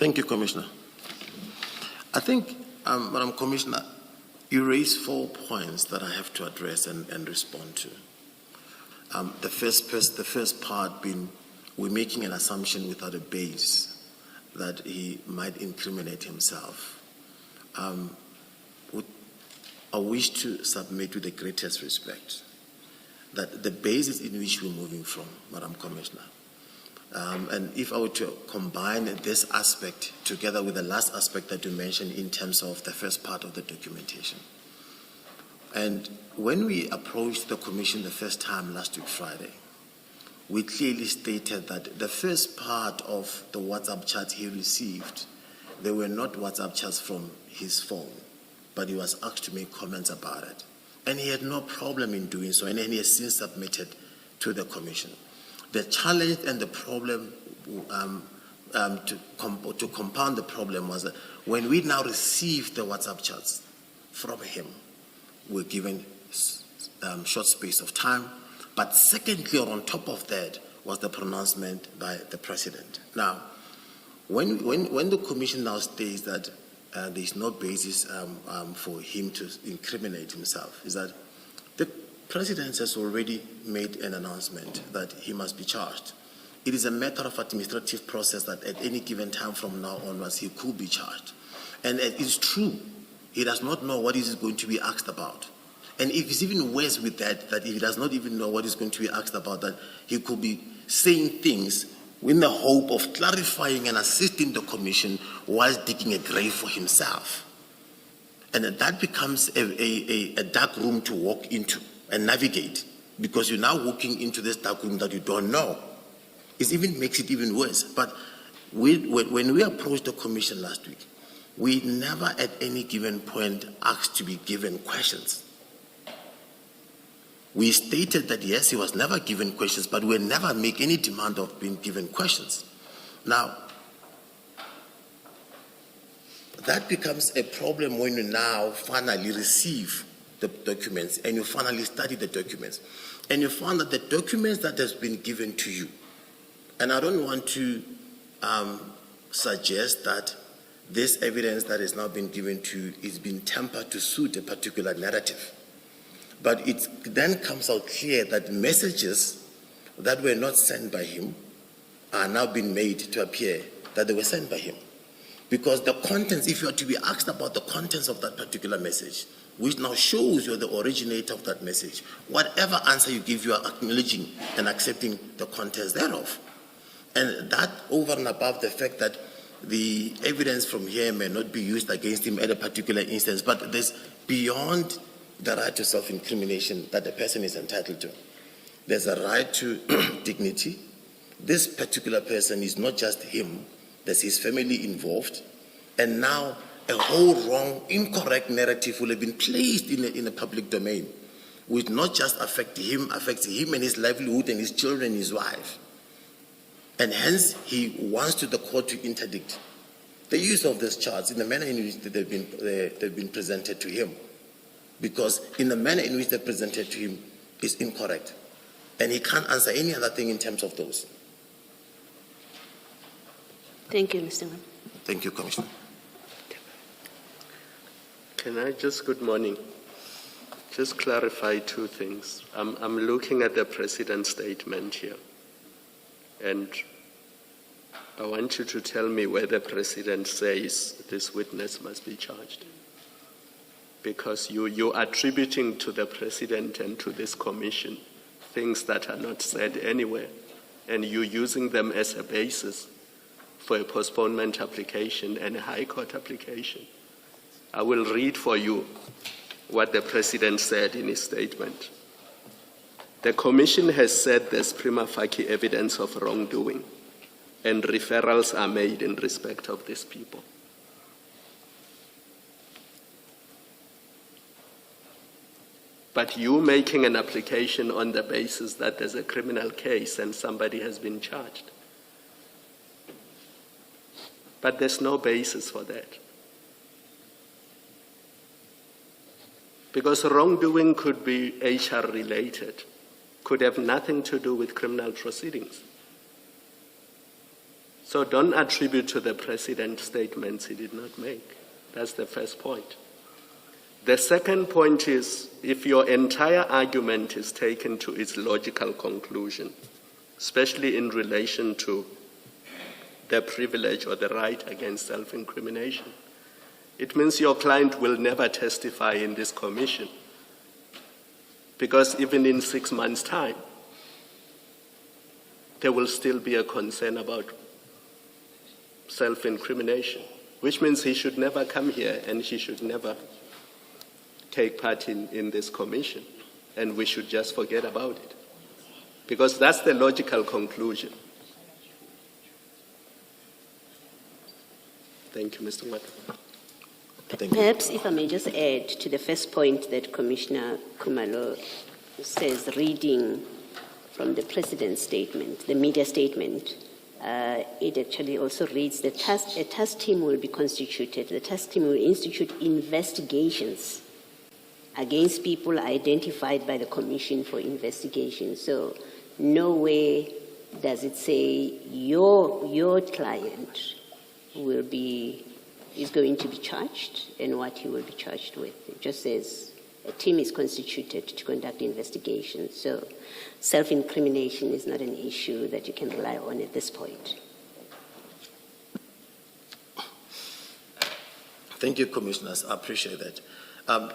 Thank you, Commissioner. I think, Madam Commissioner, you raised 4 points that I have to address and respond to. The first part being, we're making an assumption without a base that he might incriminate himself. I wish to submit with the greatest respect that the basis in which we're moving from, Madam Commissioner, and if I were to combine this aspect together with the last aspect that you mentioned in terms of the first part of the documentation. And when we approached the Commission the first time last week Friday, we clearly stated that the first part of the WhatsApp chats he received, they were not WhatsApp chats from his phone, but he was asked to make comments about it. And he had no problem in doing so, and he has since submitted to the Commission. The challenge and the problem, to compound the problem, was that when we now received the WhatsApp chats from him, we're given short space of time. But secondly, or on top of that, was the pronouncement by the President. Now, when the Commission now states that there is no basis for him to incriminate himself, is that the President has already made an announcement that he must be charged. It is a matter of administrative process that at any given time from now onwards he could be charged. And it is true, he does not know what he is going to be asked about. And if it's even worse with that if he does not even know what is going to be asked about, that he could be saying things in the hope of clarifying and assisting the Commission whilst digging a grave for himself. And that becomes a dark room to walk into and navigate, because you're now walking into this dark room that you don't know. It even makes it even worse. But when we approached the Commission last week, we never at any given point asked to be given questions. We stated that yes, he was never given questions, but we never make any demand of being given questions. Now, that becomes a problem when you now finally receive the documents and you finally study the documents. And you find that the documents that has been given to you, and I don't want to suggest that this evidence that has now been given to you is being tempered to suit a particular narrative. But it then comes out clear that messages that were not sent by him are now being made to appear that they were sent by him. Because the contents, if you are to be asked about the contents of that particular message, which now shows you're the originator of that message, whatever answer you give, you are acknowledging and accepting the contents thereof. And that over and above the fact that the evidence from here may not be used against him at a particular instance, but there's beyond the right to self-incrimination that the person is entitled to. There's a right to dignity. This particular person is not just him, there's his family involved, and now a whole wrong, incorrect narrative will have been placed in the public domain, which not just affects him and his livelihood and his children and his wife. And hence, he wants to the court to interdict the use of these charts in the manner in which they've been presented to him. Because in the manner in which they're presented to him is incorrect. And he can't answer any other thing in terms of those. Thank you, Mr. Mann. Thank you, Commissioner. Can I just, good morning, just clarify 2 things. I'm looking at the President's statement here. And I want you to tell me where the President says this witness must be charged. Because you're attributing to the President and to this Commission things that are not said anywhere, and you're using them as a basis for a postponement application and a High Court application. I will read for you what the President said in his statement. The Commission has said there's prima facie evidence of wrongdoing, and referrals are made in respect of these people. But you making an application on the basis that there's a criminal case and somebody has been charged. But there's no basis for that. Because wrongdoing could be HR related, could have nothing to do with criminal proceedings. So don't attribute to the president statements he did not make. That's the first point. The second point is, if your entire argument is taken to its logical conclusion, especially in relation to the privilege or the right against self-incrimination, it means your client will never testify in this commission. Because even in 6 months' time, there will still be a concern about self-incrimination, which means he should never come here and he should never take part in this commission, and we should just forget about it. Because that's the logical conclusion. Thank you, Mr. Ngoato. Thank you. Perhaps if I may just add to the first point that Commissioner Khumalo says, reading from the President's statement, the media statement, it actually also reads that a task team will be constituted. The task team will institute investigations against people identified by the Commission for Investigation. So nowhere does it say your client is going to be charged and what he will be charged with. It just says a team is constituted to conduct investigations. So self-incrimination is not an issue that you can rely on at this point. Thank you, Commissioners. I appreciate that.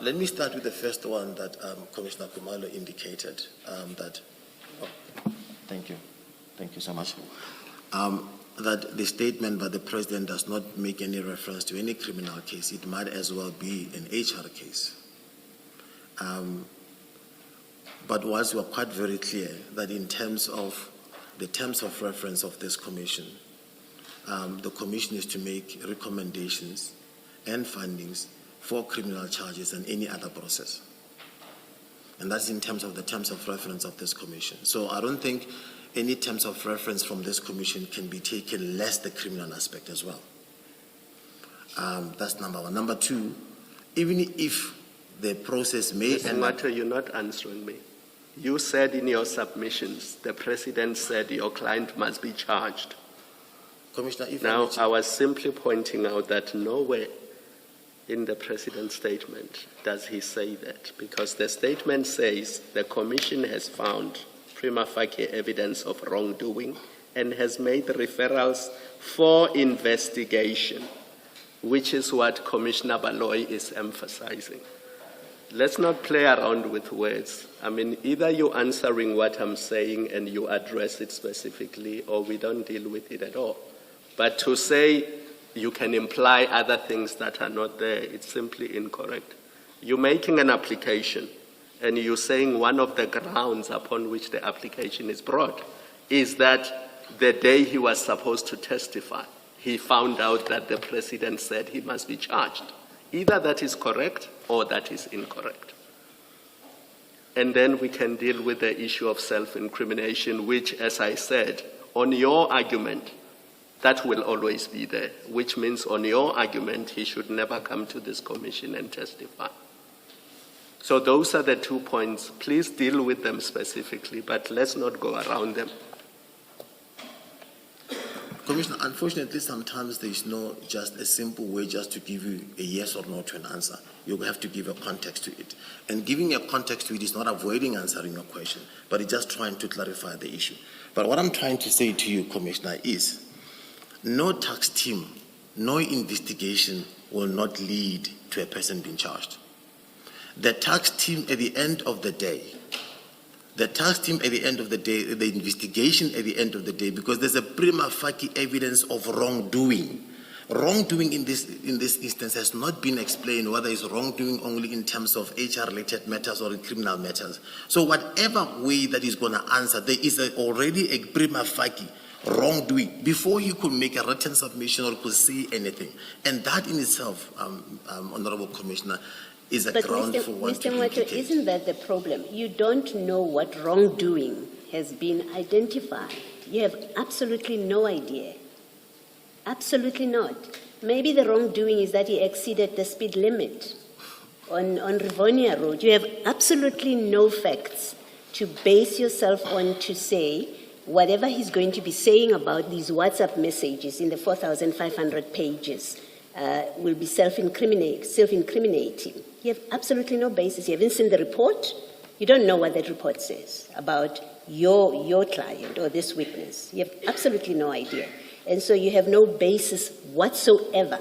Let me start with the first one that Commissioner Khumalo indicated. Thank you. Thank you so much. That the statement by the President does not make any reference to any criminal case. It might as well be an HR case. But once we are quite very clear that in terms of the terms of reference of this commission, the commission is to make recommendations and findings for criminal charges and any other process. And that's in terms of the terms of reference of this commission. So I don't think any terms of reference from this commission can be taken less the criminal aspect as well. That's number one. Number two, even if the process may Mr. Ngoato, you're not answering me. You said in your submissions, the President said your client must be charged. Commissioner, if Now, I was simply pointing out that nowhere in the President's statement does he say that, because the statement says the Commission has found prima facie evidence of wrongdoing and has made referrals for investigation, which is what Commissioner Baloyi is emphasizing. Let's not play around with words. I mean, either you're answering what I'm saying and you address it specifically, or we don't deal with it at all. But to say you can imply other things that are not there, it's simply incorrect. You're making an application, and you're saying one of the grounds upon which the application is brought is that the day he was supposed to testify, he found out that the President said he must be charged. Either that is correct or that is incorrect. And then we can deal with the issue of self-incrimination, which, as I said, on your argument, that will always be there, which means on your argument, he should never come to this commission and testify. So those are the 2 points. Please deal with them specifically, but let's not go around them. Commissioner, unfortunately, sometimes there is no just a simple way just to give you a yes or no to an answer. You have to give a context to it. And giving a context to it is not avoiding answering your question, but it's just trying to clarify the issue. But what I'm trying to say to you, Commissioner, is no tax team, no investigation will not lead to a person being charged. The tax team at the end of the day, the investigation at the end of the day, because there's a prima facie evidence of wrongdoing. Wrongdoing in this instance has not been explained, whether it's wrongdoing only in terms of HR-related matters or in criminal matters. So whatever way that is going to answer, there is already a prima facie wrongdoing before he could make a written submission or could say anything. And that in itself, Honorable Commissioner, is a ground for one to Mr. Ngoato, isn't that the problem? You don't know what wrongdoing has been identified. You have absolutely no idea. Absolutely not. Maybe the wrongdoing is that he exceeded the speed limit on Rivonia Road. You have absolutely no facts to base yourself on to say whatever he's going to be saying about these WhatsApp messages in the 4,500 pages will be self-incriminating. You have absolutely no basis. You haven't seen the report. You don't know what that report says about your client or this witness. You have absolutely no idea. And so you have no basis whatsoever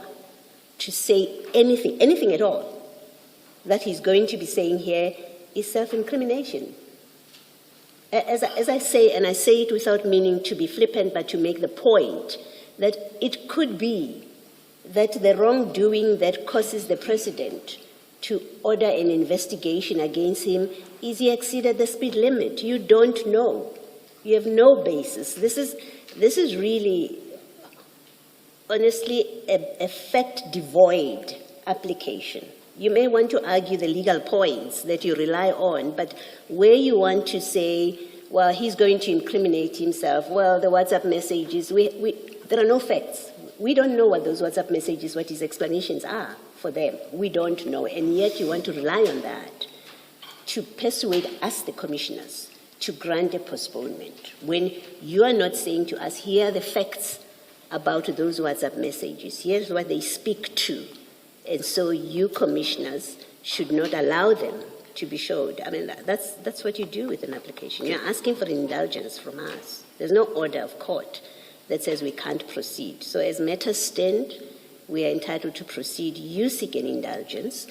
to say anything at all that he's going to be saying here is self-incrimination. As I say, and I say it without meaning to be flippant, but to make the point that it could be that the wrongdoing that causes the president to order an investigation against him is he exceeded the speed limit. You don't know. You have no basis. This is really, honestly, a fact-devoid application. You may want to argue the legal points that you rely on, but where you want to say, well, he's going to incriminate himself, well, the WhatsApp messages, there are no facts. We don't know what those WhatsApp messages, what his explanations are for them. We don't know, and yet you want to rely on that to persuade us, the commissioners, to grant a postponement, when you are not saying to us, here are the facts about those WhatsApp messages, here's what they speak to. And so you commissioners should not allow them to be showed. I mean, that's what you do with an application. You're asking for an indulgence from us. There's no order of court that says we can't proceed. So as matters stand, we are entitled to proceed. You seek an indulgence.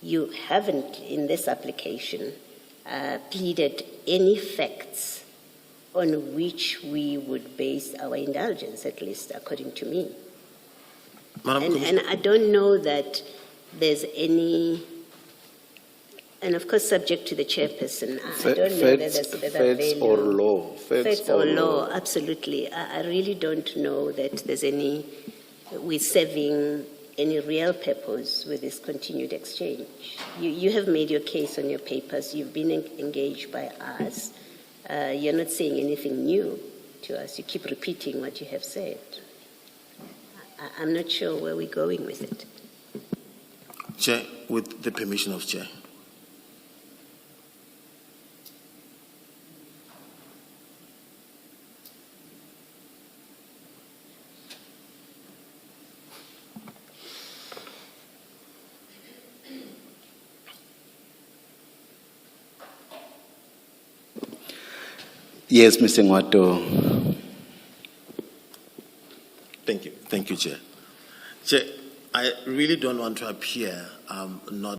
You haven't, in this application, pleaded any facts on which we would base our indulgence, at least according to me. And I don't know that there's any, and of course subject to the chairperson, I don't know that there's facts or law. Facts or law, absolutely. I really don't know that there's any, we're serving any real purpose with this continued exchange. You have made your case on your papers, you've been engaged by us. You're not saying anything new to us, you keep repeating what you have said. I'm not sure where we're going with it. Chair, with the permission of Chair. Yes, Mr. Ngoato. Thank you, Chair. Chair, I really don't want to appear not